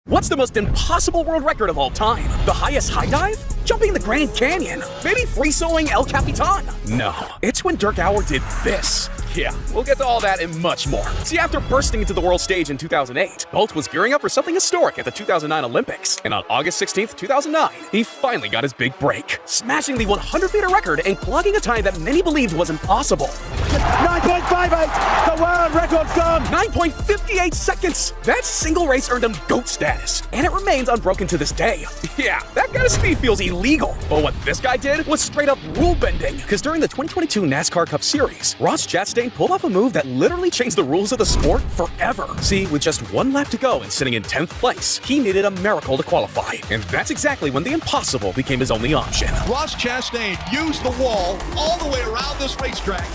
What's the most impossible world record of all time? The highest high dive? Jumping the Grand Canyon? Maybe free-soloing El Capitan? No, it's when Dirk Auer did this. Yeah, we'll get to all that and much more. See, after bursting into the world stage in 2008, Bolt was gearing up for something historic at the 2009 Olympics. And on August 16th, 2009, he finally got his big break, smashing the 100-meter record and clogging a time that many believed was impossible. 9.58, the world record's gone! 9.58 seconds! That single race earned him GOAT status, and it remains unbroken to this day. Yeah, that kind of speed feels illegal. But what this guy did was straight up rule bending, because during the 2022 NASCAR Cup Series, Ross Chastain pulled off a move that literally changed the rules of the sport forever. See, with just one lap to go and sitting in 10th place, he needed a miracle to qualify. And that's exactly when the impossible became his only option. Ross Chastain used the wall all the way around this racetrack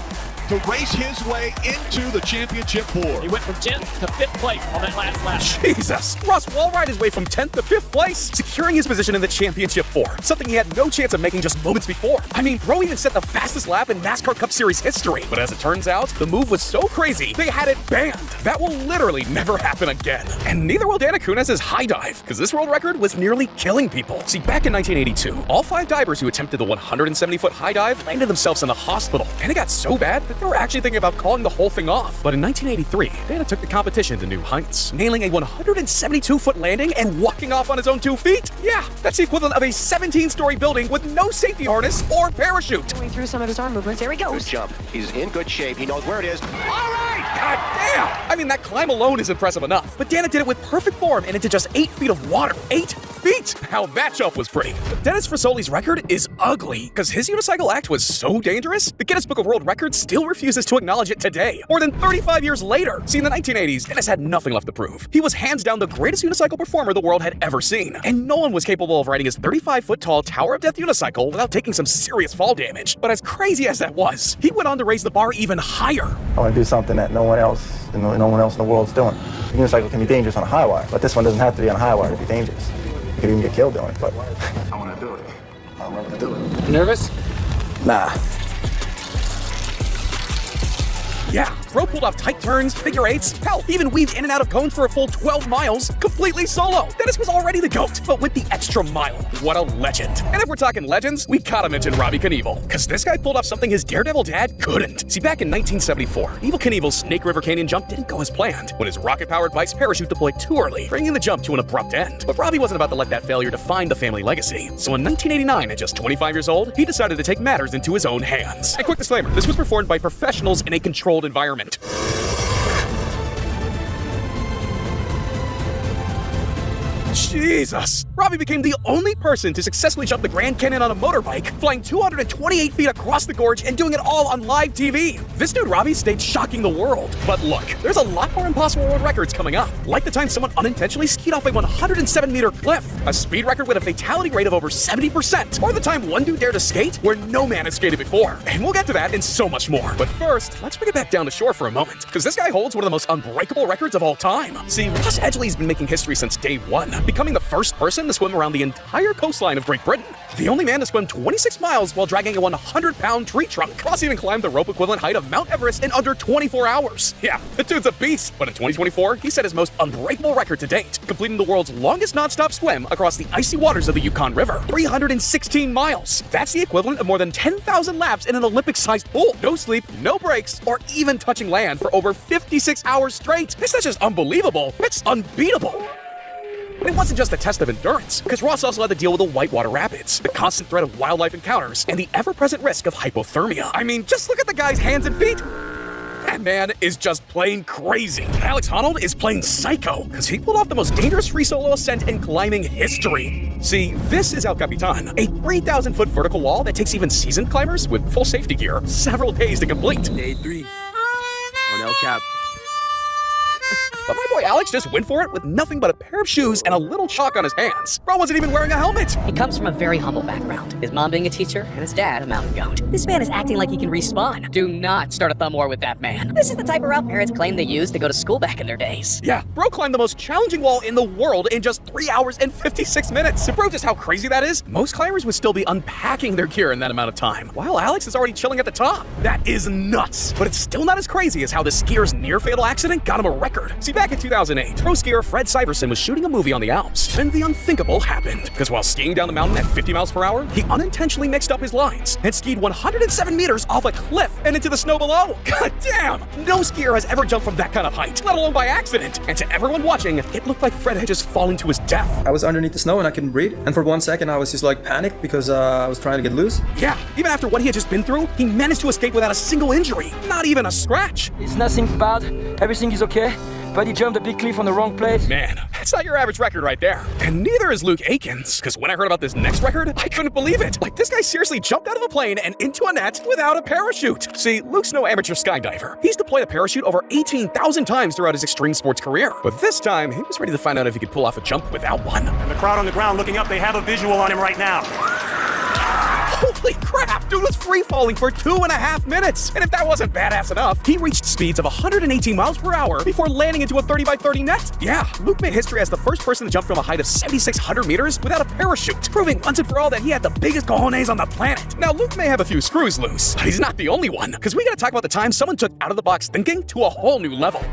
to race his way into the championship four. He went from 10th to 5th place on that last lap. Jesus! Ross wall ride his way from 10th to 5th place, securing his position in the championship four, something he had no chance of making just moments before. I mean, bro even set the fastest lap in NASCAR Cup Series history. But as it turns out, the move was so crazy, they had it banned. That will literally never happen again. And neither will Danica Kunez's high dive, because this world record was nearly killing people. See, back in 1982, all 5 divers who attempted the 170-foot high dive landed themselves in the hospital, and it got so bad that they were actually thinking about calling the whole thing off. But in 1983, Dana took the competition to new heights, nailing a 172-foot landing and walking off on his own 2 feet. Yeah, that's the equivalent of a 17-story building with no safety harness or parachute. Going through some of his arm movements. There he goes. Good jump. He's in good shape. He knows where it is. All right! God damn! I mean, that climb alone is impressive enough, but Dana did it with perfect form and into just 8 feet of water. 8 feet! How that jump was pretty. But Dennis Frasoli's record is ugly, because his unicycle act was so dangerous, the Guinness Book of World Records still refuses to acknowledge it today, more than 35 years later. See, in the 1980s, Dennis had nothing left to prove. He was hands down the greatest unicycle performer the world had ever seen, and no one was capable of riding his 35-foot-tall Tower of Death unicycle without taking some serious fall damage. But as crazy as that was, he went on to raise the bar even higher. I want to do something that no one else in the world's doing. A unicycle can be dangerous on a high wire, but this one doesn't have to be on a high wire to be dangerous. You could even get killed doing it, but I want to do it. I want to do it. Nervous? Nah. Yeah, Bro pulled off tight turns, figure eights, hell, he even weaved in and out of cones for a full 12 miles, completely solo. Dennis was already the GOAT, but with the extra mile. What a legend. And if we're talking legends, we gotta mention Robbie Knievel, because this guy pulled off something his daredevil dad couldn't. See, back in 1974, Evel Knievel's Snake River Canyon jump didn't go as planned, when his rocket-powered bike's parachute deployed too early, bringing the jump to an abrupt end. But Robbie wasn't about to let that failure define the family legacy. So in 1989, at just 25 years old, he decided to take matters into his own hands. And quick disclaimer, this was performed by professionals in a controlled environment. Jesus! Robbie became the only person to successfully jump the Grand Canyon on a motorbike, flying 228 feet across the gorge and doing it all on live TV. This dude Robbie stayed shocking the world. But look, there's a lot more impossible world records coming up, like the time someone unintentionally skied off a 107-meter cliff, a speed record with a fatality rate of over 70%, or the time one dude dared to skate where no man has skated before. And we'll get to that and so much more. But first, let's bring it back down to shore for a moment, because this guy holds one of the most unbreakable records of all time. See, Ross Edgley's been making history since day one, becoming the first person to swim around the entire coastline of Great Britain. The only man to swim 26 miles while dragging a 100-pound tree trunk. Ross even climbed the rope-equivalent height of Mount Everest in under 24 hours. Yeah, the dude's a beast. But in 2024, he set his most unbreakable record to date, completing the world's longest non-stop swim across the icy waters of the Yukon River. 316 miles. That's the equivalent of more than 10,000 laps in an Olympic-sized pool. No sleep, no breaks, or even touching land for over 56 hours straight. It's not just unbelievable, it's unbeatable. But it wasn't just a test of endurance, because Ross also had to deal with the whitewater rapids, the constant threat of wildlife encounters, and the ever-present risk of hypothermia. I mean, just look at the guy's hands and feet. That man is just plain crazy. Alex Honnold is plain psycho, because he pulled off the most dangerous free solo ascent in climbing history. See, this is El Capitan, a 3,000-foot vertical wall that takes even seasoned climbers with full safety gear several days to complete. Day 3 on El Cap. But my boy Alex just went for it with nothing but a pair of shoes and a little chalk on his hands. Bro wasn't even wearing a helmet. He comes from a very humble background. His mom being a teacher and his dad a mountain goat. This man is acting like he can respawn. Do not start a thumb war with that man. This is the type of route parents claim they used to go to school back in their days. Yeah, bro climbed the most challenging wall in the world in just 3 hours and 56 minutes. To prove just how crazy that is, most climbers would still be unpacking their gear in that amount of time, while Alex is already chilling at the top. That is nuts, but it's still not as crazy as how the skier's near-fatal accident got him a record. See, back in 2008, pro skier Fred Syverson was shooting a movie on the Alps, and the unthinkable happened. Because while skiing down the mountain at 50 miles per hour, he unintentionally mixed up his lines and skied 107 meters off a cliff and into the snow below. God damn! No skier has ever jumped from that kind of height, let alone by accident. And to everyone watching, it looked like Fred had just fallen to his death. I was underneath the snow and I couldn't breathe. And for 1 second, I was just like panicked because I was trying to get loose. Yeah, even after what he had just been through, he managed to escape without a single injury, not even a scratch. It's nothing bad, everything is okay, but he jumped a big cliff on the wrong place. Man, that's not your average record right there. And neither is Luke Aikens, because when I heard about this next record, I couldn't believe it. Like, this guy seriously jumped out of a plane and into a net without a parachute. See, Luke's no amateur skydiver. He's deployed a parachute over 18,000 times throughout his extreme sports career. But this time, he was ready to find out if he could pull off a jump without one. And the crowd on the ground looking up, they have a visual on him right now. Holy crap, dude was free-falling for 2.5 minutes. And if that wasn't badass enough, he reached speeds of 118 miles per hour before landing into a 30x30 net. Yeah, Luke made history as the first person to jump from a height of 7,600 meters without a parachute, proving once and for all that he had the biggest cojones on the planet. Now, Luke may have a few screws loose, but he's not the only one, because we gotta talk about the time someone took out-of-the-box thinking to a whole new level.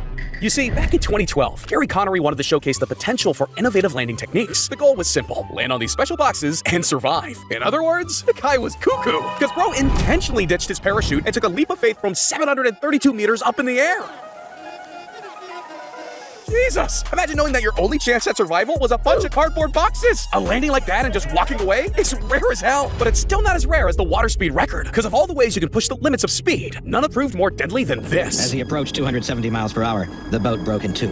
You see, back in 2012, Gary Connery wanted to showcase the potential for innovative landing techniques. The goal was simple: land on these special boxes and survive. In other words, the guy was cuckoo, because bro intentionally ditched his parachute and took a leap of faith from 732 meters up in the air. Jesus! Imagine knowing that your only chance at survival was a bunch of cardboard boxes! A landing like that and just walking away? It's rare as hell, but it's still not as rare as the water speed record. Because of all the ways you can push the limits of speed, none have proved more deadly than this. As he approached 270 miles per hour, the boat broke in two.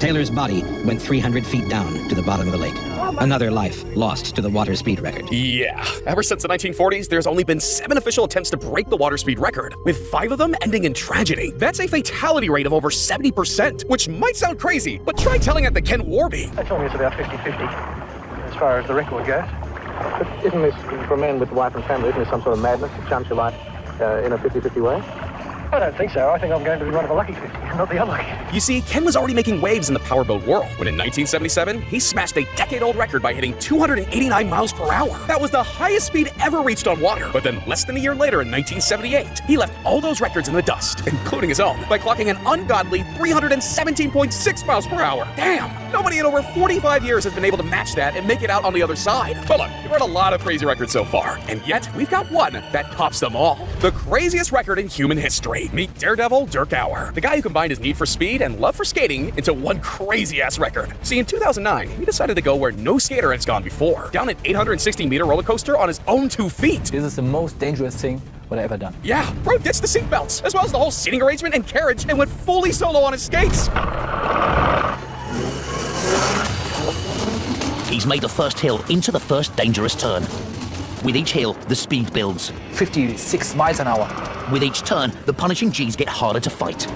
Taylor's body went 300 feet down to the bottom of the lake. Another life lost to the water speed record. Yeah, ever since the 1940s, there's only been 7 official attempts to break the water speed record, with 5 of them ending in tragedy. That's a fatality rate of over 70%, which might sound crazy, but try telling it to Ken Warby. They told me it's about 50-50 as far as the record goes. But isn't this, for a man with a wife and family, isn't this some sort of madness to chance your life in a 50-50 way? I don't think so. I think I'm going to be one of the lucky 50, not the unlucky. You see, Ken was already making waves in the powerboat world when in 1977, he smashed a decade-old record by hitting 289 miles per hour. That was the highest speed ever reached on water. But then less than a year later in 1978, he left all those records in the dust, including his own, by clocking an ungodly 317.6 miles per hour. Damn! Nobody in over 45 years has been able to match that and make it out on the other side. But look, we've heard a lot of crazy records so far, and yet we've got one that tops them all. The craziest record in human history. Meet Daredevil Dirk Auer, the guy who combined his need for speed and love for skating into one crazy-ass record. See, in 2009, he decided to go where no skater has gone before, down an 860-meter roller coaster on his own 2 feet. This is the most dangerous thing what I've ever done. Yeah, bro ditched the seatbelts, as well as the whole seating arrangement and carriage, and went fully solo on his skates. He's made the first hill into the first dangerous turn. With each hill, the speed builds. 56 miles an hour. With each turn, the punishing G's get harder to fight.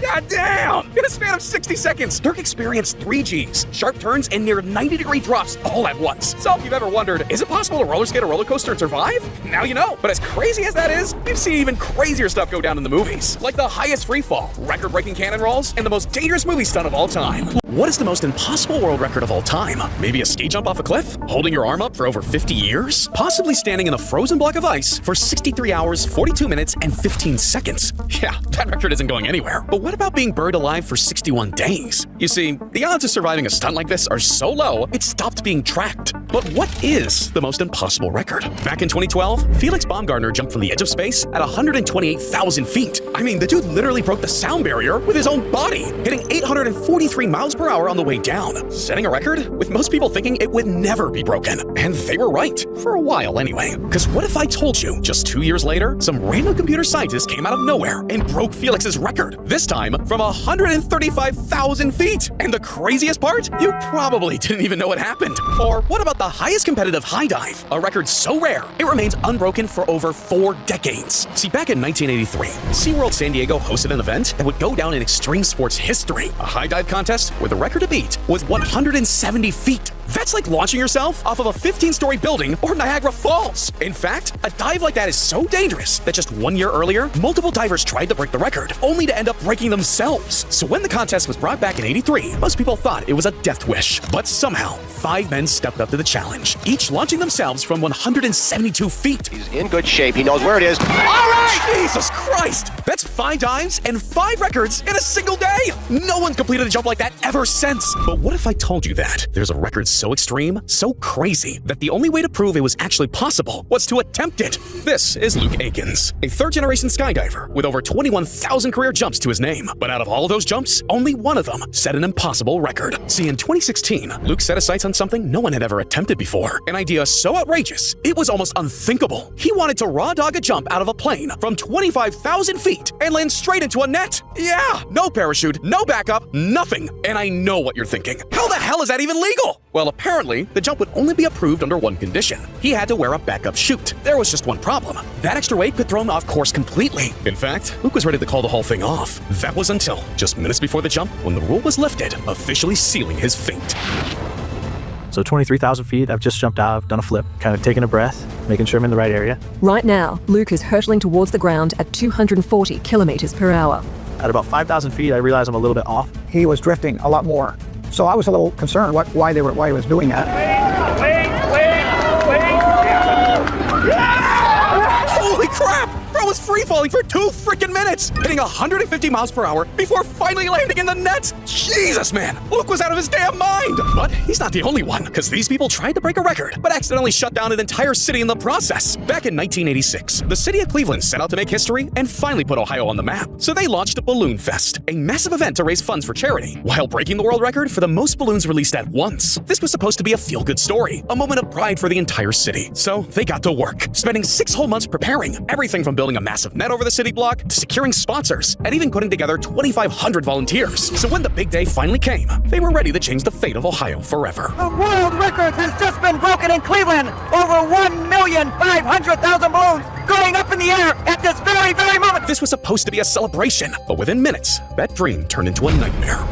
God damn! In a span of 60 seconds, Dirk experienced 3 Gs, sharp turns, and near 90-degree drops all at once. So if you've ever wondered, is it possible to roller skate a roller coaster and survive? Now you know. But as crazy as that is, we've seen even crazier stuff go down in the movies. Like the highest free fall, record-breaking cannon rolls, and the most dangerous movie stunt of all time. What is the most impossible world record of all time? Maybe a ski jump off a cliff? Holding your arm up for over 50 years? Possibly standing in a frozen block of ice for 63 hours, 42 minutes, and 15 seconds? Yeah, that record isn't going anywhere. But what about being buried alive for 61 days? You see, the odds of surviving a stunt like this are so low, it stopped being tracked. But what is the most impossible record? Back in 2012, Felix Baumgartner jumped from the edge of space at 128,000 feet. I mean, the dude literally broke the sound barrier with his own body, hitting 843 miles per hour on the way down, setting a record with most people thinking it would never be broken. And they were right, for a while anyway. Because what if I told you, just 2 years later, some random computer scientist came out of nowhere and broke Felix's record, this time from 135,000 feet. And the craziest part? You probably didn't even know it happened. Or what about the highest competitive high dive? A record so rare, it remains unbroken for over 4 decades. See, back in 1983, SeaWorld San Diego hosted an event that would go down in extreme sports history. A high dive contest where the record to beat was 170 feet. That's like launching yourself off of a 15-story building or Niagara Falls. In fact, a dive like that is so dangerous that just 1 year earlier, multiple divers tried to break the record, only to end up breaking themselves. So when the contest was brought back in '83, most people thought it was a death wish. But somehow, 5 men stepped up to the challenge, each launching themselves from 172 feet. He's in good shape. He knows where it is. All right! Jesus Christ! That's 5 dives and 5 records in a single day! No one's completed a jump like that ever since. But what if I told you that there's a record so extreme, so crazy, that the only way to prove it was actually possible was to attempt it? This is Luke Aikens, a third-generation skydiver with over 21,000 career jumps to his name. But out of all of those jumps, only one of them set an impossible record. See, in 2016, Luke set his sights on something no one had ever attempted before. An idea so outrageous, it was almost unthinkable. He wanted to raw dog a jump out of a plane from 25,000 feet and land straight into a net. Yeah, no parachute, no backup, nothing. And I know what you're thinking. How the hell is that even legal? Well, apparently, the jump would only be approved under one condition. He had to wear a backup chute. There was just one problem. That extra weight could throw him off course completely. In fact, Luke was ready to call the whole thing off. That was until just minutes before the jump when the rule was lifted, officially sealing his fate. So 23,000 feet, I've just jumped out, I've done a flip, kind of taking a breath, making sure I'm in the right area. Right now, Luke is hurtling towards the ground at 240 kilometers per hour. At about 5,000 feet, I realized I'm a little bit off. He was drifting a lot more. So I was a little concerned why he was doing that. Holy crap! Bro was free-falling for 2 freaking minutes, hitting 150 miles per hour before finally landing in the nets. Jesus, man! Luke was out of his damn mind! But he's not the only one, because these people tried to break a record, but accidentally shut down an entire city in the process. Back in 1986, the city of Cleveland set out to make history and finally put Ohio on the map. So they launched a Balloon Fest, a massive event to raise funds for charity, while breaking the world record for the most balloons released at once. This was supposed to be a feel-good story, a moment of pride for the entire city. So they got to work, spending 6 whole months preparing, everything from building a massive net over the city block to securing sponsors and even putting together 2,500 volunteers. So when the big day finally came, they were ready to change the fate of Ohio forever. The world record has just been broken in Cleveland. Over 1,500,000 balloons going up in the air at this very, very moment. This was supposed to be a celebration, but within minutes, that dream turned into a nightmare.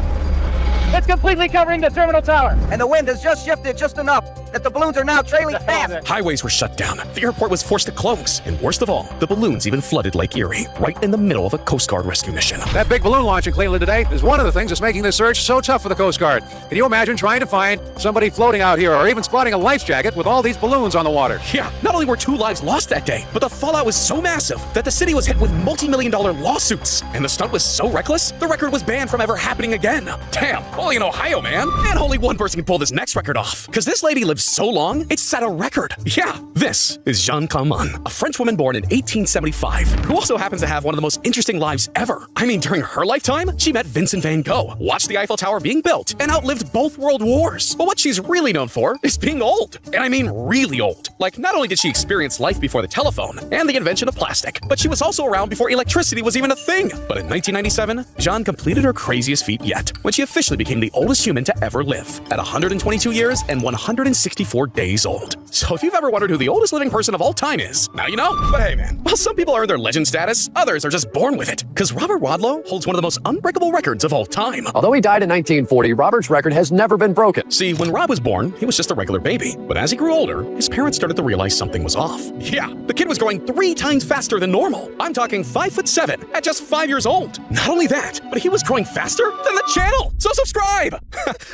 It's completely covering the terminal tower. And the wind has just shifted just enough that the balloons are now trailing fast. Highways were shut down. The airport was forced to close. And worst of all, the balloons even flooded Lake Erie, right in the middle of a Coast Guard rescue mission. That big balloon launch in Cleveland today is one of the things that's making this search so tough for the Coast Guard. Can you imagine trying to find somebody floating out here or even spotting a life jacket with all these balloons on the water? Yeah, not only were 2 lives lost that day, but the fallout was so massive that the city was hit with multi-million-dollar lawsuits. And the stunt was so reckless, the record was banned from ever happening again. Damn, only in Ohio, man. And only one person can pull this next record off, because this lady lived so long, it set a record. Yeah, this is Jeanne Calment, a French woman born in 1875, who also happens to have one of the most interesting lives ever. I mean, during her lifetime, she met Vincent van Gogh, watched the Eiffel Tower being built, and outlived both world wars. But what she's really known for is being old. And I mean really old. Like, not only did she experience life before the telephone and the invention of plastic, but she was also around before electricity was even a thing. But in 1997, Jeanne completed her craziest feat yet, when she officially became the oldest human to ever live, at 122 years and 164 days old. So if you've ever wondered who the oldest living person of all time is, now you know. But hey man, while some people earn their legend status, others are just born with it. Because Robert Wadlow holds one of the most unbreakable records of all time. Although he died in 1940, Robert's record has never been broken. See, when Rob was born, he was just a regular baby. But as he grew older, his parents started to realize something was off. Yeah, the kid was growing 3 times faster than normal. I'm talking 5'7" at just 5 years old. Not only that, but he was growing faster than the channel. So subscribe!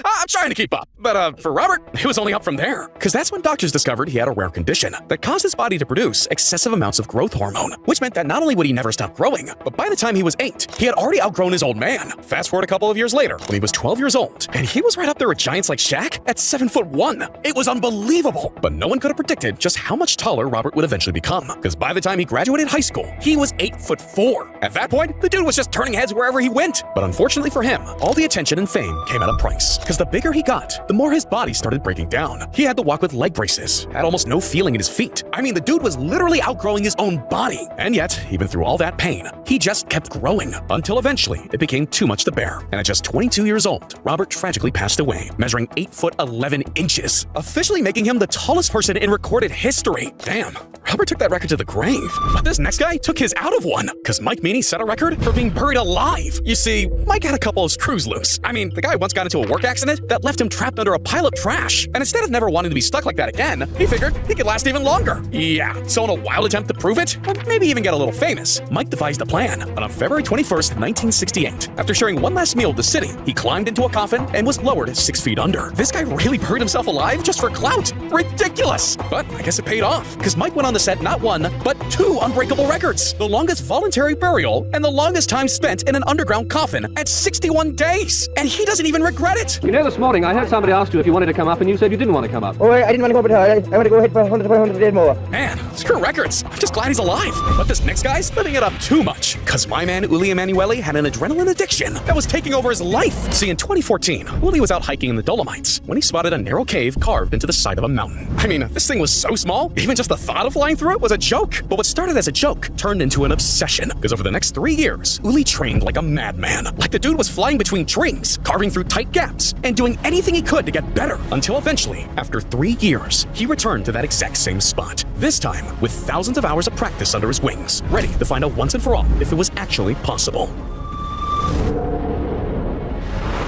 I'm trying to keep up. But for Robert, it was only up from there. Because that's when doctors discovered he had a rare condition that caused his body to produce excessive amounts of growth hormone, which meant that not only would he never stop growing, but by the time he was 8, he had already outgrown his old man. Fast forward a couple of years later, when he was 12 years old, and he was right up there with giants like Shaq at 7'1". It was unbelievable. But no one could have predicted just how much taller Robert would eventually become. Because by the time he graduated high school, he was 8'4". At that point, the dude was just turning heads wherever he went. But unfortunately for him, all the attention and fame came at a price. Because the bigger he got, the more his body started breaking down. He had to walk with leg braces, had almost no feeling in his feet. I mean, the dude was literally outgrowing his own body. And yet, even through all that pain, he just kept growing until eventually it became too much to bear. And at just 22 years old, Robert tragically passed away, measuring 8 foot 11 inches, officially making him the tallest person in recorded history. Damn, Robert took that record to the grave. But this next guy took his out of one, because Mike Meany set a record for being buried alive. You see, Mike had a couple of screws loose. I mean, the guy once got into a work accident that left him trapped under a pile of trash. And instead of never wanting to be stuck like that again, he figured he could last even longer. Yeah, so in a wild attempt to prove it, or maybe even get a little famous, Mike devised a plan. On February 21st, 1968, after sharing one last meal with the city, he climbed into a coffin and was lowered 6 feet under. This guy really buried himself alive just for clout. Ridiculous! But I guess it paid off, because Mike went on to set not one, but 2 unbreakable records. The longest voluntary burial and the longest time spent in an underground coffin at 61 days. And he doesn't even regret it. You know, this morning I heard somebody asked you if you wanted to come up and you said you didn't want to come up. Oh, I didn't want to go over there. I want to go ahead for 100 days more. Man, screw records. I'm just glad he's alive. But this next guy's living it up too much, because my man Uli Emanuele had an adrenaline addiction that was taking over his life. See, in 2014, Uli was out hiking in the Dolomites when he spotted a narrow cave carved into the side of a mountain. I mean, this thing was so small, even just the thought of flying through it was a joke. But what started as a joke turned into an obsession, because over the next 3 years, Uli trained like a madman. Like the dude was flying between trees, carving through tight gaps, and doing anything he could to get better, until eventually, after 3 years, he returned to that exact same spot. This time, with thousands of hours of practice under his wings, ready to find out once and for all if it was actually possible.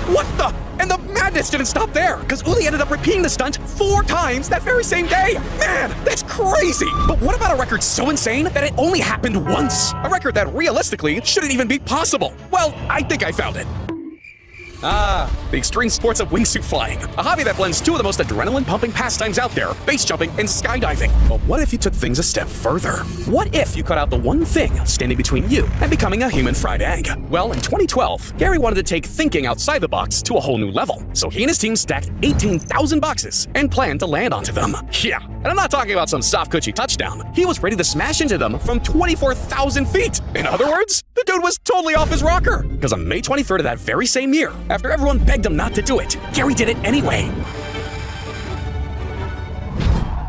What the? And the madness didn't stop there, because Uli ended up repeating the stunt 4 times that very same day. Man, that's crazy. But what about a record so insane that it only happened once? A record that realistically shouldn't even be possible. Well, I think I found it. The extreme sports of wingsuit flying, a hobby that blends 2 of the most adrenaline-pumping pastimes out there, base jumping and skydiving. But what if you took things a step further? What if you cut out the one thing standing between you and becoming a human fried egg? Well, in 2012, Gary wanted to take thinking outside the box to a whole new level. So he and his team stacked 18,000 boxes and planned to land onto them. Yeah, and I'm not talking about some soft coochie touchdown. He was ready to smash into them from 24,000 feet. In other words, the dude was totally off his rocker. Because on May 23rd of that very same year, after everyone begged him not to do it, Gary did it anyway.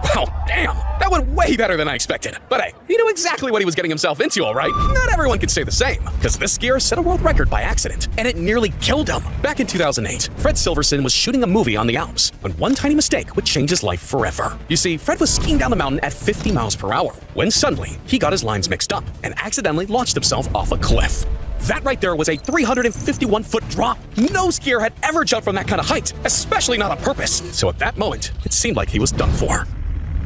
Wow, damn, that went way better than I expected. But hey, he knew exactly what he was getting himself into, all right? Not everyone can say the same, because this skier set a world record by accident, and it nearly killed him. Back in 2008, Fred Silverson was shooting a movie on the Alps when one tiny mistake would change his life forever. You see, Fred was skiing down the mountain at 50 miles per hour when suddenly he got his lines mixed up and accidentally launched himself off a cliff. That right there was a 351-foot drop. No skier had ever jumped from that kind of height, especially not on purpose. So at that moment, it seemed like he was done for.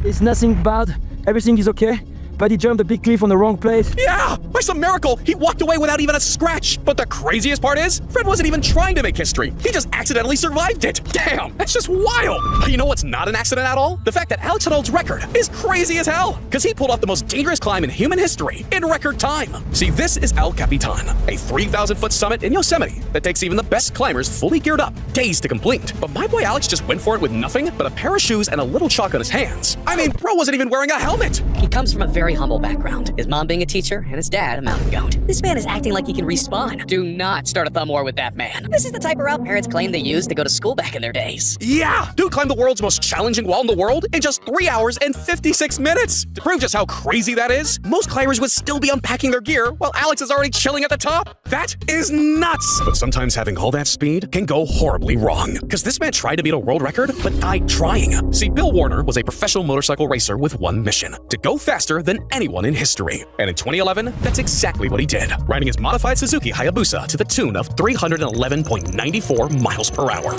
It's nothing bad. Everything is okay. But he jumped a big cliff on the wrong place. Yeah! By some miracle, he walked away without even a scratch. But the craziest part is, Fred wasn't even trying to make history. He just accidentally survived it. Damn, that's just wild. But you know what's not an accident at all? The fact that Alex Honnold's record is crazy as hell. Because he pulled off the most dangerous climb in human history in record time. See, this is El Capitan, a 3,000-foot summit in Yosemite that takes even the best climbers fully geared up days to complete. But my boy Alex just went for it with nothing but a pair of shoes and a little chalk on his hands. I mean, bro wasn't even wearing a helmet. He comes from a very humble background. His mom being a teacher and his dad a mountain goat. This man is acting like he can respawn. Do not start a thumb war with that man. This is the type of route parents claim they used to go to school back in their days. Yeah, dude climbed the world's most challenging wall in the world in just 3 hours and 56 minutes. To prove just how crazy that is, most climbers would still be unpacking their gear while Alex is already chilling at the top. That is nuts. But sometimes having all that speed can go horribly wrong. Because this man tried to beat a world record, but died trying. See, Bill Warner was a professional motorcycle racer with one mission: to go faster than anyone in history. And in 2011, that's exactly what he did, riding his modified Suzuki Hayabusa to the tune of 311.94 miles per hour.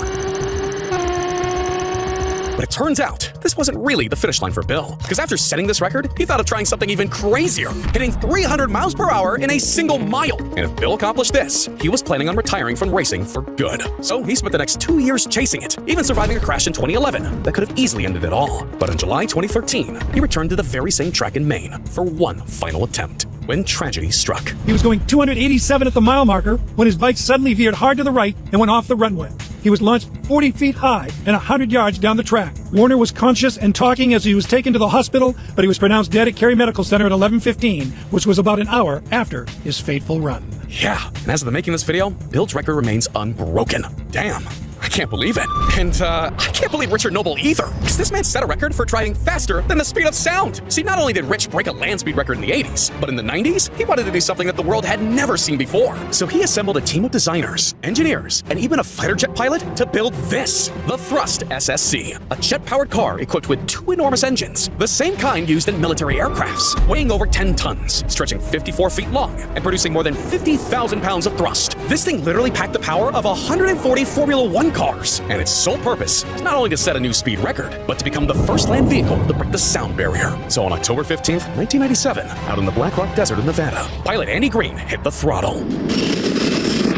But it turns out, this wasn't really the finish line for Bill, because after setting this record, he thought of trying something even crazier, hitting 300 miles per hour in a single mile. And if Bill accomplished this, he was planning on retiring from racing for good. So he spent the next 2 years chasing it, even surviving a crash in 2011 that could have easily ended it all. But in July 2013, he returned to the very same track in Maine for one final attempt, when tragedy struck. He was going 287 at the mile marker when his bike suddenly veered hard to the right and went off the runway. He was launched 40 feet high and 100 yards down the track. Warner was conscious and talking as he was taken to the hospital, but he was pronounced dead at Cary Medical Center at 11:15, which was about an hour after his fateful run. Yeah, and as of the making of this video, Bill's record remains unbroken. Damn, I can't can't believe it. And I can't believe Richard Noble either, because this man set a record for driving faster than the speed of sound. See, not only did Rich break a land speed record in the 80s, but in the 90s, he wanted to do something that the world had never seen before. So he assembled a team of designers, engineers, and even a fighter jet pilot to build this, the Thrust SSC, a jet-powered car equipped with 2 enormous engines, the same kind used in military aircrafts, weighing over 10 tons, stretching 54 feet long, and producing more than 50,000 pounds of thrust. This thing literally packed the power of 140 Formula One cars, and its sole purpose is not only to set a new speed record, but to become the first land vehicle to break the sound barrier. So on October 15th, 1997, out in the Black Rock Desert of Nevada, pilot Andy Green hit the throttle.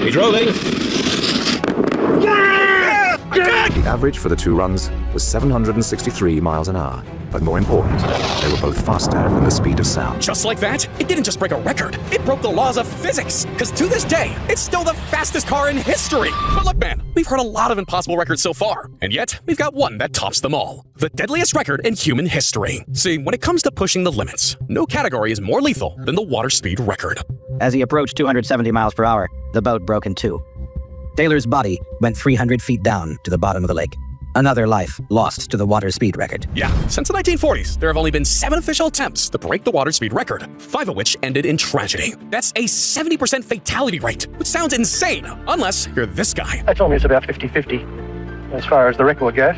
He's rolling. The average for the 2 runs was 763 miles an hour. But more important, they were both faster than the speed of sound. Just like that, it didn't just break a record, it broke the laws of physics. Because to this day, it's still the fastest car in history. But look, man, we've heard a lot of impossible records so far. And yet, we've got one that tops them all. The deadliest record in human history. See, when it comes to pushing the limits, no category is more lethal than the water speed record. As he approached 270 miles per hour, the boat broke in 2. Taylor's body went 300 feet down to the bottom of the lake. Another life lost to the water speed record. Yeah, since the 1940s, there have only been 7 official attempts to break the water speed record, 5 of which ended in tragedy. That's a 70% fatality rate, which sounds insane, unless you're this guy. They told me it's about 50-50 as far as the record goes.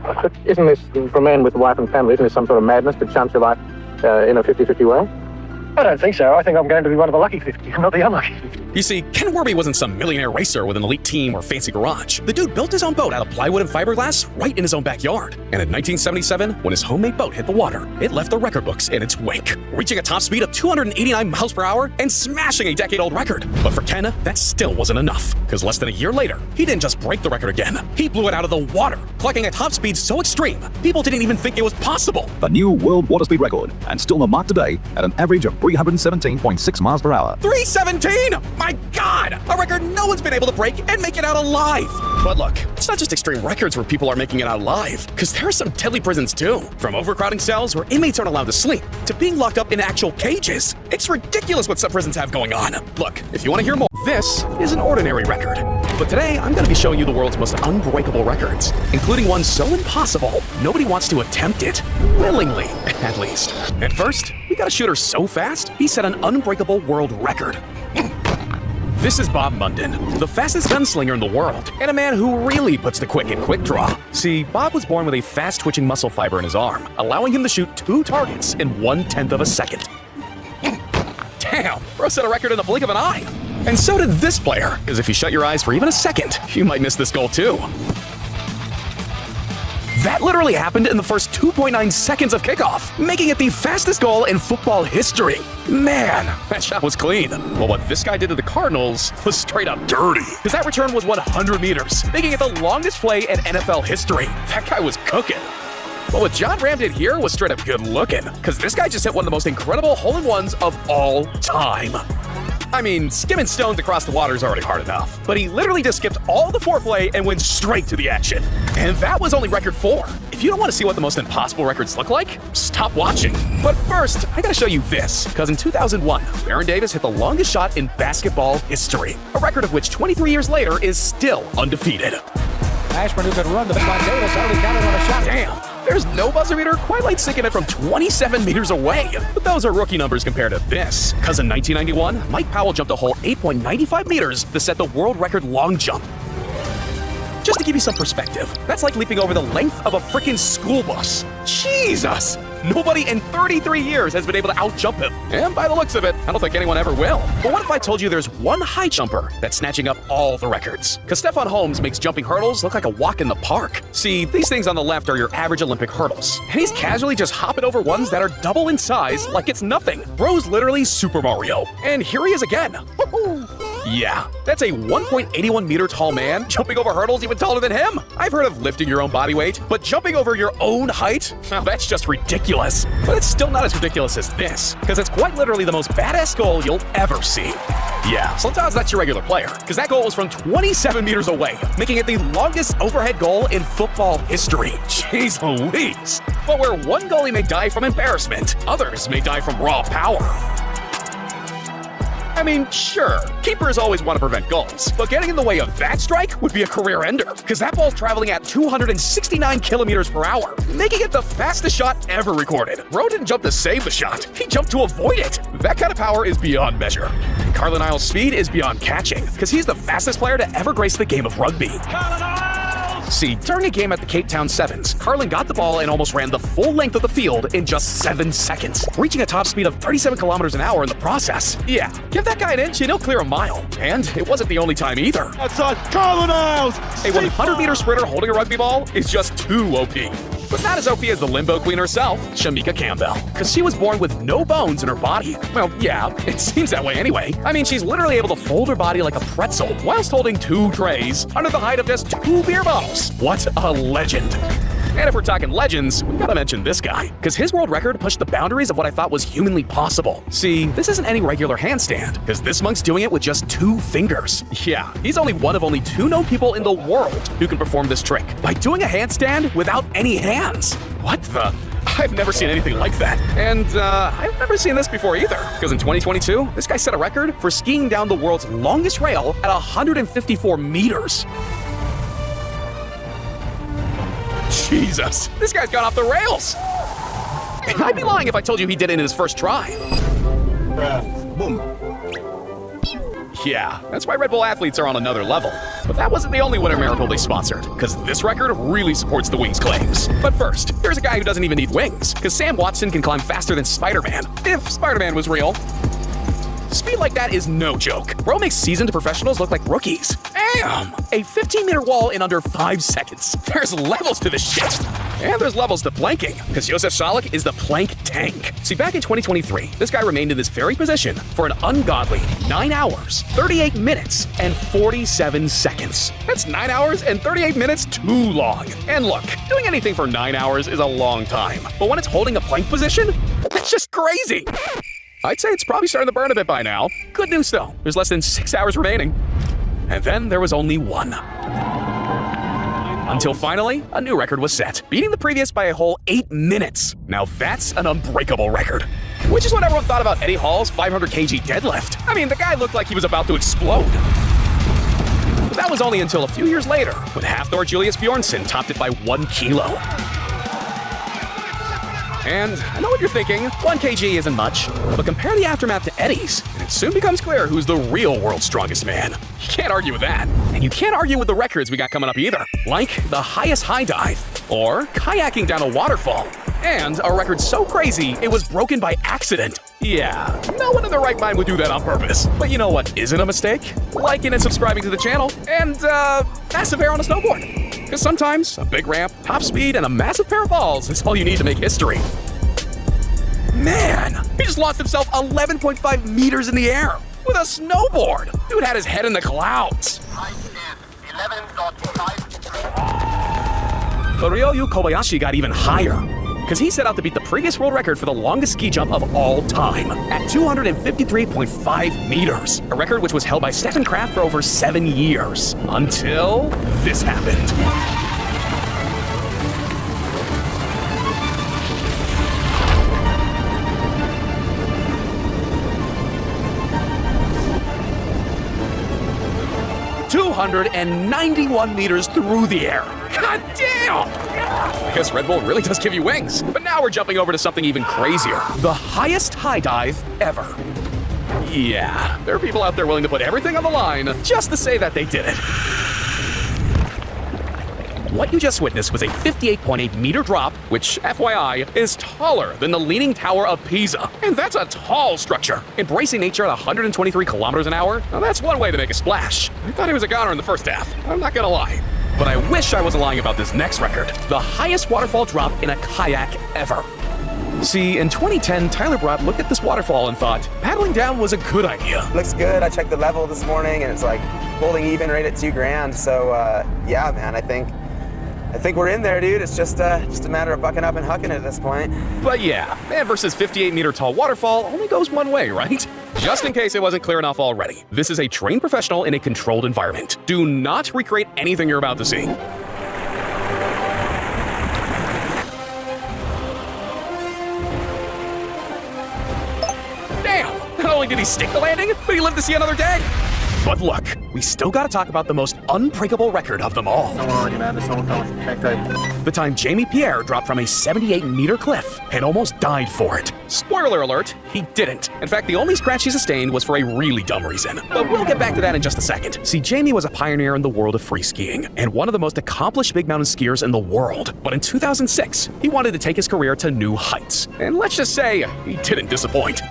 But isn't this, for a man with a wife and family, isn't this some sort of madness to chance your life in a 50-50 way? I don't think so. I think I'm going to be one of the lucky 50, not the unlucky 50. You see, Ken Werby wasn't some millionaire racer with an elite team or fancy garage. The dude built his own boat out of plywood and fiberglass right in his own backyard. And in 1977, when his homemade boat hit the water, it left the record books in its wake, reaching a top speed of 289 miles per hour and smashing a decade-old record. But for Ken, that still wasn't enough, because less than a year later, he didn't just break the record again. He blew it out of the water, clocking a top speed so extreme, people didn't even think it was possible. The new world water speed record, and still on the mark today at an average of 317.6 miles per hour. 317! My God! A record no one's been able to break and make it out alive! But look, it's not just extreme records where people are making it out alive, because there are some deadly prisons too. From overcrowding cells where inmates aren't allowed to sleep, to being locked up in actual cages. It's ridiculous what some prisons have going on. Look, if you want to hear more, this is an ordinary record. But today, I'm going to be showing you the world's most unbreakable records, including one so impossible, nobody wants to attempt it. Willingly, at least. At first, we got a shooter so fast, he set an unbreakable world record. This is Bob Munden, the fastest gunslinger in the world, and a man who really puts the quick in quick draw. See, Bob was born with a fast-twitching muscle fiber in his arm, allowing him to shoot 2 targets in 1/10 of a second. Damn, bro set a record in the blink of an eye. And so did this player, because if you shut your eyes for even a second, you might miss this goal too. That literally happened in the first 2.9 seconds of kickoff, making it the fastest goal in football history. Man, that shot was clean. Well, what this guy did to the Cardinals was straight up dirty, because that return was 100 meters, making it the longest play in NFL history. That guy was cooking. But what John Ram did here was straight up good looking, because this guy just hit one of the most incredible hole-in-ones of all time. I mean, skimming stones across the water is already hard enough, but he literally just skipped all the foreplay and went straight to the action. And that was only record 4. If you don't want to see what the most impossible records look like, stop watching. But first, I gotta show you this, because in 2001, Baron Davis hit the longest shot in basketball history, a record of which 23 years later is still undefeated. Ashburn, who could run the spot, Davis already counted on a shot. Damn. There's no buzzer beater quite like sinking it from 27 meters away. But those are rookie numbers compared to this. Because in 1991, Mike Powell jumped a whole 8.95 meters to set the world record long jump. Just to give you some perspective, that's like leaping over the length of a freaking school bus. Jesus! Nobody in 33 years has been able to outjump him. And by the looks of it, I don't think anyone ever will. But what if I told you there's one high jumper that's snatching up all the records? Because Stephon Holmes makes jumping hurdles look like a walk in the park. See, these things on the left are your average Olympic hurdles. And he's casually just hopping over ones that are double in size like it's nothing. Bro's literally Super Mario. And here he is again. Yeah, that's a 1.81 meter tall man jumping over hurdles even taller than him. I've heard of lifting your own body weight, but jumping over your own height? Now that's just ridiculous. But it's still not as ridiculous as this, because it's quite literally the most badass goal you'll ever see. Yeah, sometimes that's your regular player, because that goal was from 27 meters away, making it the longest overhead goal in football history. Jeez Louise. But where one goalie may die from embarrassment, others may die from raw power. I mean, sure, keepers always want to prevent goals, but getting in the way of that strike would be a career ender, because that ball's traveling at 269 kilometers per hour, making it the fastest shot ever recorded. Rowe didn't jump to save the shot, he jumped to avoid it. That kind of power is beyond measure. Carlin speed is beyond catching, because he's the fastest player to ever grace the game of rugby. See, during a game at the Cape Town Sevens, Carlin got the ball and almost ran the full length of the field in just 7 seconds, reaching a top speed of 37 kilometers an hour in the process. Yeah, give that guy an inch and he'll clear a mile. And it wasn't the only time either. Outside, Carlin Isles! A 100-meter sprinter holding a rugby ball is just too OP. But not as OP as the limbo queen herself, Shamika Campbell, because she was born with no bones in her body. Well, yeah, it seems that way anyway. I mean, she's literally able to fold her body like a pretzel whilst holding 2 trays under the height of just 2 beer bottles. What a legend. And if we're talking legends, we gotta mention this guy, because his world record pushed the boundaries of what I thought was humanly possible. See, this isn't any regular handstand, because this monk's doing it with just 2 fingers. Yeah, he's only one of only 2 known people in the world who can perform this trick by doing a handstand without any hands. What the? I've never seen anything like that. And I've never seen this before either, because in 2022, this guy set a record for skiing down the world's longest rail at 154 meters. Jesus, this guy's gone off the rails. And I'd be lying if I told you he did it in his first try. Boom. Yeah, that's why Red Bull athletes are on another level. But that wasn't the only Winter Miracle they sponsored, because this record really supports the wings claims. But first, here's a guy who doesn't even need wings, because Sam Watson can climb faster than Spider-Man, if Spider-Man was real. Speed like that is no joke. Bro makes seasoned professionals look like rookies. Damn! A 15-meter wall in under 5 seconds. There's levels to this shit. And there's levels to planking, because Josef Szalek is the plank tank. See, back in 2023, this guy remained in this very position for an ungodly 9 hours, 38 minutes, and 47 seconds. That's 9 hours and 38 minutes too long. And look, doing anything for 9 hours is a long time. But when it's holding a plank position, it's just crazy. I'd say it's probably starting to burn a bit by now. Good news though, there's less than 6 hours remaining. And then there was only one. Until finally, a new record was set, beating the previous by a whole 8 minutes. Now that's an unbreakable record. Which is what everyone thought about Eddie Hall's 500 kg deadlift. I mean, the guy looked like he was about to explode. But that was only until a few years later, when Hafthor Julius Bjornsson topped it by 1 kilo. And I know what you're thinking, 1 kg isn't much, but compare the aftermath to Eddie's, and it soon becomes clear who's the real world's strongest man. You can't argue with that. And you can't argue with the records we got coming up either, like the highest high dive, or kayaking down a waterfall, and a record so crazy it was broken by accident. Yeah, no one in their right mind would do that on purpose. But you know what isn't a mistake? Liking and subscribing to the channel, and massive air on a snowboard. Because sometimes a big ramp, top speed, and a massive pair of balls is all you need to make history. Man, he just launched himself 11.5 meters in the air with a snowboard. Dude had his head in the clouds. But Ryoyu Kobayashi got even higher, because he set out to beat the previous world record for the longest ski jump of all time at 253.5 meters, a record which was held by Stefan Kraft for over 7 years, until this happened. ...291 meters through the air. God damn! I guess Red Bull really does give you wings. But now we're jumping over to something even crazier. The highest high dive ever. Yeah, there are people out there willing to put everything on the line just to say that they did it. What you just witnessed was a 58.8 meter drop, which, FYI, is taller than the Leaning Tower of Pisa. And that's a tall structure. Embracing nature at 123 kilometers an hour? Now that's one way to make a splash. I thought he was a goner in the first half. I'm not gonna lie. But I wish I wasn't lying about this next record. The highest waterfall drop in a kayak ever. See, in 2010, Tyler Brott looked at this waterfall and thought, paddling down was a good idea. Looks good. I checked the level this morning and it's like holding even right at 2 grand. So yeah, man, I think we're in there, dude. It's just a matter of bucking up and hucking it at this point. But yeah, man versus 58-meter tall waterfall only goes one way, right? Just in case it wasn't clear enough already, this is a trained professional in a controlled environment. Do not recreate anything you're about to see. Damn! Not only only did he stick the landing, but he lived to see another day. But look, we still gotta talk about the most unbreakable record of them all. The time Jamie Pierre dropped from a 78-meter cliff and almost died for it. Spoiler alert, he didn't. In fact, the only scratch he sustained was for a really dumb reason. But we'll get back to that in just a second. See, Jamie was a pioneer in the world of free skiing and one of the most accomplished big mountain skiers in the world. But in 2006, he wanted to take his career to new heights. And let's just say, he didn't disappoint.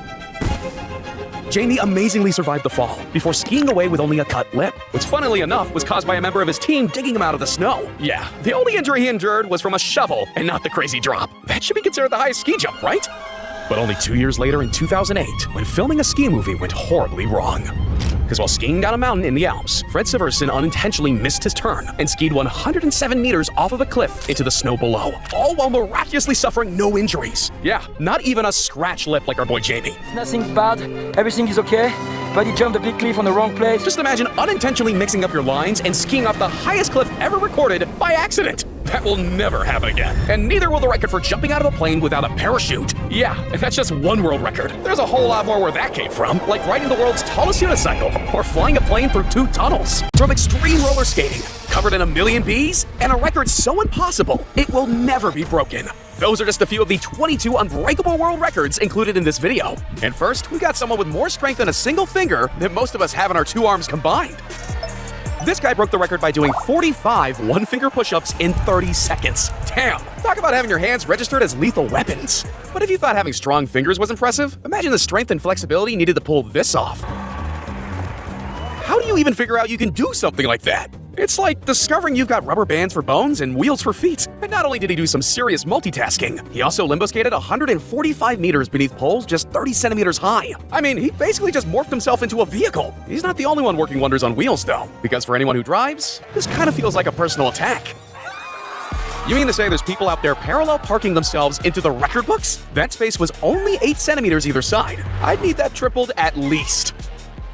Jamie amazingly survived the fall before skiing away with only a cut lip, which funnily enough was caused by a member of his team digging him out of the snow. Yeah, the only injury he endured was from a shovel and not the crazy drop. That should be considered the highest ski jump, right? But only 2 years later in 2008, when filming a ski movie went horribly wrong. Because while skiing down a mountain in the Alps, Fred Severson unintentionally missed his turn and skied 107 meters off of a cliff into the snow below, all while miraculously suffering no injuries. Yeah, not even a scratch lip like our boy Jamie. Nothing bad, everything is okay, but he jumped a big cliff on the wrong place. Just imagine unintentionally mixing up your lines and skiing off the highest cliff ever recorded by accident. That will never happen again. And neither will the record for jumping out of a plane without a parachute. Yeah, and that's just one world record. There's a whole lot more where that came from, like riding the world's tallest unicycle, or flying a plane through 2 tunnels. From extreme roller skating, covered in a million bees, and a record so impossible, it will never be broken. Those are just a few of the 22 unbreakable world records included in this video. And first, we got someone with more strength in a single finger than most of us have in our 2 arms combined. This guy broke the record by doing 45 one-finger push-ups in 30 seconds. Damn, talk about having your hands registered as lethal weapons. But if you thought having strong fingers was impressive, imagine the strength and flexibility needed to pull this off. How do you even figure out you can do something like that? It's like discovering you've got rubber bands for bones and wheels for feet. And not only did he do some serious multitasking, he also limbo skated 145 meters beneath poles just 30 centimeters high. I mean, he basically just morphed himself into a vehicle. He's not the only one working wonders on wheels, though, because for anyone who drives, this kind of feels like a personal attack. You mean to say there's people out there parallel parking themselves into the record books? That space was only 8 centimeters either side. I'd need that tripled at least.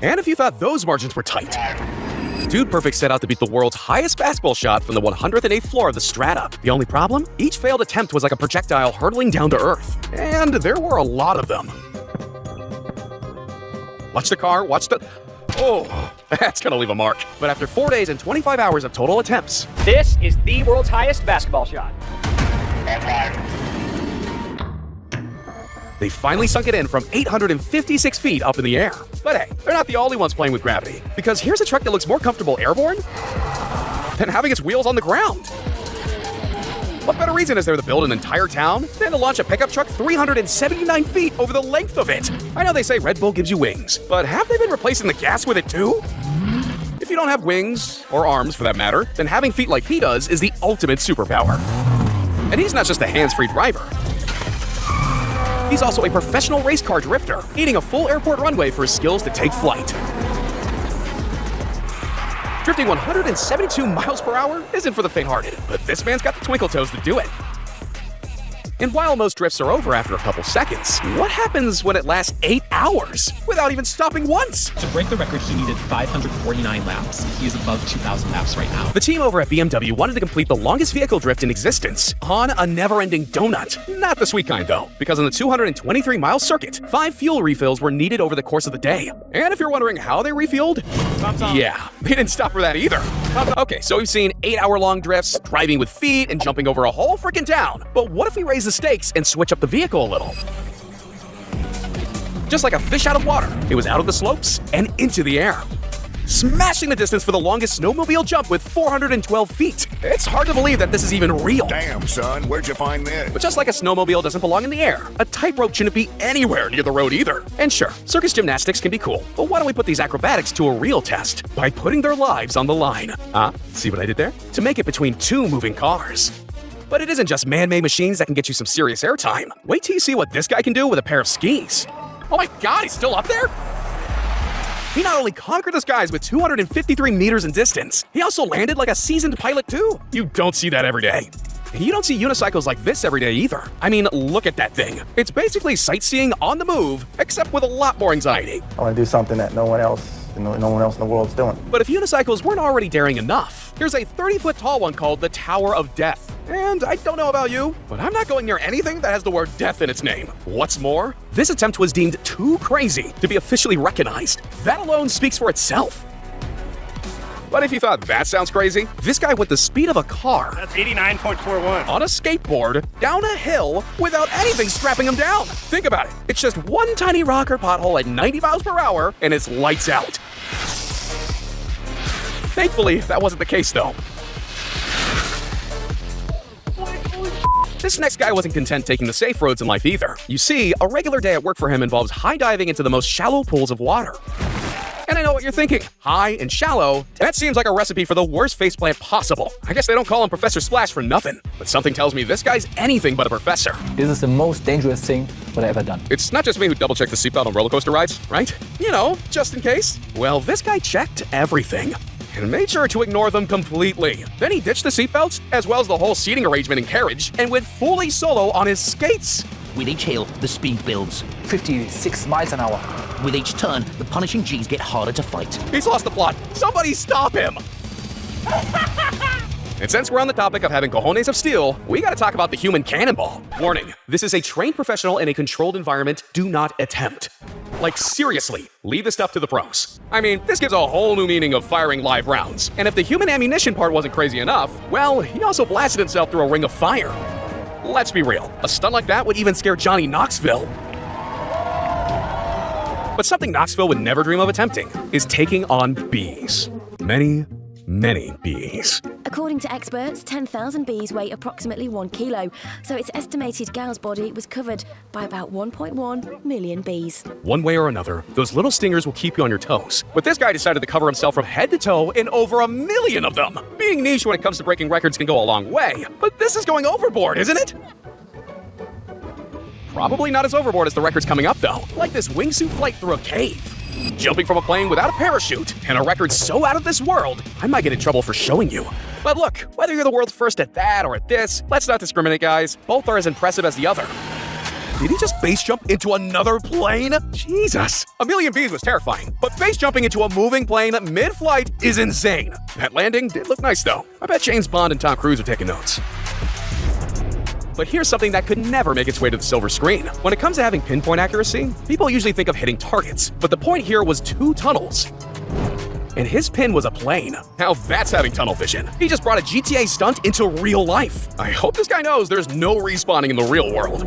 And if you thought those margins were tight, Dude Perfect set out to beat the world's highest basketball shot from the 108th floor of the Strata. The only problem? Each failed attempt was like a projectile hurtling down to Earth. And there were a lot of them. Watch the car, watch the... Oh, that's gonna leave a mark. But after 4 days and 25 hours of total attempts... This is the world's highest basketball shot. They finally sunk it in from 856 feet up in the air. But hey, they're not the only ones playing with gravity, because here's a truck that looks more comfortable airborne than having its wheels on the ground. What better reason is there to build an entire town than to launch a pickup truck 379 feet over the length of it? I know they say Red Bull gives you wings, but have they been replacing the gas with it too? If you don't have wings, or arms for that matter, then having feet like he does is the ultimate superpower. And he's not just a hands-free driver. He's also a professional race car drifter, needing a full airport runway for his skills to take flight. Drifting 172 miles per hour isn't for the faint-hearted, but this man's got the twinkle toes to do it. And while most drifts are over after a couple seconds, what happens when it lasts 8 hours without even stopping once? To break the record, he needed 549 laps. He is above 2,000 laps right now. The team over at BMW wanted to complete the longest vehicle drift in existence on a never-ending donut. Not the sweet kind, though, because on the 223-mile circuit, 5 fuel refills were needed over the course of the day. And if you're wondering how they refueled, yeah, they didn't stop for that either. Okay, so we've seen 8-hour-long drifts, driving with feet, and jumping over a whole freaking town. But what if we raise the stakes and switch up the vehicle a little? Just like a fish out of water, it was out of the slopes and into the air, smashing the distance for the longest snowmobile jump with 412 feet. It's hard to believe that this is even real. Damn, son, where'd you find this? But just like a snowmobile doesn't belong in the air, a tightrope shouldn't be anywhere near the road either. And sure, circus gymnastics can be cool, but why don't we put these acrobatics to a real test by putting their lives on the line? See what I did there? To make it between 2 moving cars. But it isn't just man-made machines that can get you some serious airtime. Wait till you see what this guy can do with a pair of skis. Oh my God, he's still up there? He not only conquered the skies with 253 meters in distance, he also landed like a seasoned pilot too. You don't see that every day. And you don't see unicycles like this every day either. I mean, look at that thing. It's basically sightseeing on the move, except with a lot more anxiety. I want to do something that no one else no one else in the world's doing. But if unicycles weren't already daring enough, here's a 30-foot tall one called the Tower of Death. And I don't know about you, but I'm not going near anything that has the word death in its name. What's more, this attempt was deemed too crazy to be officially recognized. That alone speaks for itself. But if you thought that sounds crazy, this guy went the speed of a car. That's 89.41. On a skateboard, down a hill, without anything strapping him down. Think about it. It's just one tiny rock or pothole at 90 miles per hour, and it's lights out. Thankfully, that wasn't the case, though. This next guy wasn't content taking the safe roads in life either. You see, a regular day at work for him involves high diving into the most shallow pools of water. And I know what you're thinking. High and shallow, that seems like a recipe for the worst faceplant possible. I guess they don't call him Professor Splash for nothing. But something tells me this guy's anything but a professor. This is the most dangerous thing what I've ever done. It's not just me who double-checked the seatbelt on roller coaster rides, right? You know, just in case. Well, this guy checked everything and made sure to ignore them completely. Then he ditched the seatbelts, as well as the whole seating arrangement and carriage, and went fully solo on his skates. With each hill, the speed builds. 56 miles an hour. With each turn, the punishing G's get harder to fight. He's lost the plot. Somebody stop him! And since we're on the topic of having cojones of steel, we gotta talk about the human cannonball. Warning, this is a trained professional in a controlled environment. Do not attempt. Like seriously, leave this stuff to the pros. I mean, this gives a whole new meaning of firing live rounds. And if the human ammunition part wasn't crazy enough, well, he also blasted himself through a ring of fire. Let's be real, a stunt like that would even scare Johnny Knoxville. But something Knoxville would never dream of attempting is taking on bees. Many bees. According to experts, 10,000 bees weigh approximately 1 kilo, so it's estimated Gal's body was covered by about 1.1 million bees. One way or another, those little stingers will keep you on your toes. But this guy decided to cover himself from head to toe in over 1 million of them. Being niche when it comes to breaking records can go a long way, but this is going overboard, isn't it? Probably not as overboard as the records coming up, though. Like this wingsuit flight through a cave. Jumping from a plane without a parachute, and a record so out of this world, I might get in trouble for showing you. But look, whether you're the world's first at that or at this, let's not discriminate, guys. Both are as impressive as the other. Did he just base jump into another plane? Jesus. 1 million bees was terrifying, but base jumping into a moving plane mid-flight is insane. That landing did look nice, though. I bet James Bond and Tom Cruise are taking notes. But here's something that could never make its way to the silver screen. When it comes to having pinpoint accuracy, people usually think of hitting targets, but the point here was 2 tunnels. And his pin was a plane. Now that's having tunnel vision. He just brought a GTA stunt into real life. I hope this guy knows there's no respawning in the real world.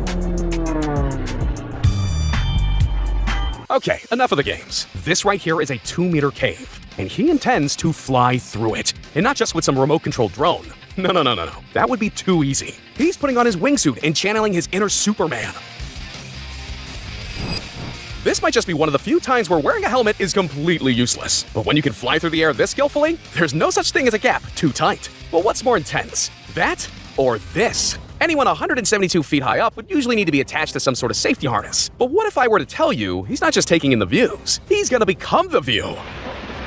Okay, enough of the games. This right here is a 2-meter cave, and he intends to fly through it. And not just with some remote-controlled drone. No. That would be too easy. He's putting on his wingsuit and channeling his inner Superman. This might just be one of the few times where wearing a helmet is completely useless. But when you can fly through the air this skillfully, there's no such thing as a gap too tight. Well, what's more intense? That or this? Anyone 172 feet high up would usually need to be attached to some sort of safety harness. But what if I were to tell you he's not just taking in the views, he's gonna become the view?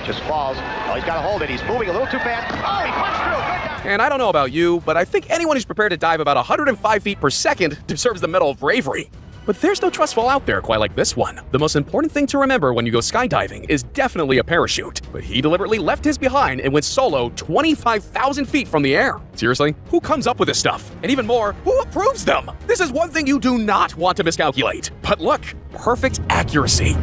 Just falls. Oh, he's got to hold it. He's moving a little too fast. Oh, he punched through. Good job. And I don't know about you, but I think anyone who's prepared to dive about 105 feet per second deserves the Medal of Bravery. But there's no trust fall out there quite like this one. The most important thing to remember when you go skydiving is definitely a parachute. But he deliberately left his behind and went solo 25,000 feet from the air. Seriously? Who comes up with this stuff? And even more, who approves them? This is one thing you do not want to miscalculate. But look, perfect accuracy.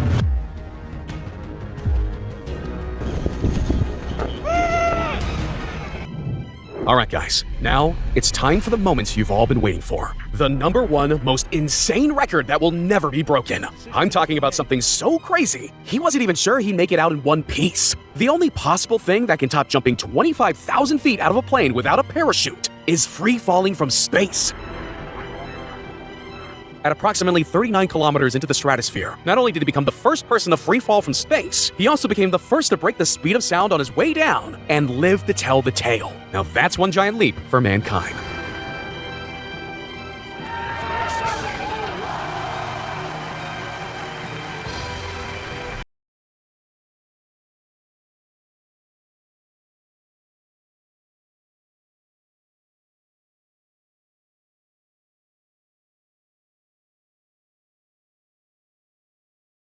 Alright guys, now it's time for the moments you've all been waiting for. The #1 most insane record that will never be broken. I'm talking about something so crazy, he wasn't even sure he'd make it out in one piece. The only possible thing that can top jumping 25,000 feet out of a plane without a parachute is free falling from space. At approximately 39 kilometers into the stratosphere, not only did he become the first person to free fall from space, he also became the first to break the speed of sound on his way down and live to tell the tale. Now that's one giant leap for mankind.